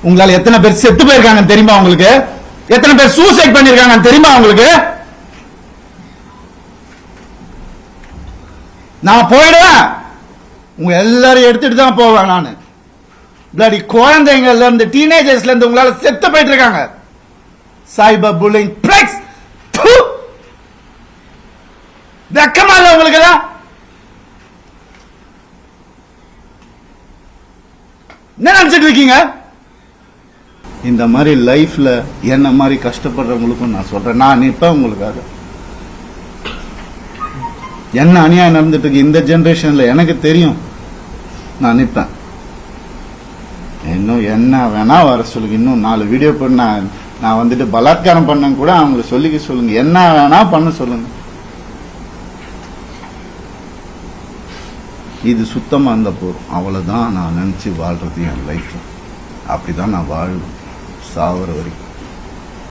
உங்களால எத்தனை பேர் செத்து போயிருக்காங்க தெரியுமா உங்களுக்கு? எத்தனை பேர் சூசைட் பண்ணிருக்காங்க தெரியுமா உங்களுக்கு? நான் போயிடுவேன், உங்க எல்லாரும் எடுத்துட்டு தான் போவேன். நான் பிளடி குழந்தைங்கள்ல இருந்து டீனேஜர்ஸ்ல இருந்து உங்களால செத்து போயிட்டு இருக்காங்க. சைபர் புல்லிங் பிளக்ஸ் வெக்கமா இல்ல உங்களுக்கு? என்ன நினைச்சிட்டு இருக்கீங்க? இந்த மாதிரி லைஃப்ல என்ன மாதிரி கஷ்டப்படுறவங்களுக்கும் நான் சொல்றேன், நான் நிப்பேன் உங்களுக்காக. என்ன அநியாயம் நடந்துட்டு இருக்கு இந்த ஜெனரேஷன்ல எனக்கு தெரியும், நான் நிப்பேன். இன்னும் என்ன வேணா வர சொல்லுங்க, இன்னும் 4 வீடியோ பண்ண நான் வந்துட்டு பலாத்காரம் பண்ண கூட அவங்களுக்கு சொல்லிக்க சொல்லுங்க, என்ன வேணா பண்ண சொல்லுங்க. இது சுத்தமா இருந்த போதும், அவ்வளவுதான் நான் நினைச்சு வாழ்றது என் லைஃப். அப்படிதான் நான் வாழ்வேன் சாவர வரைக்கும்.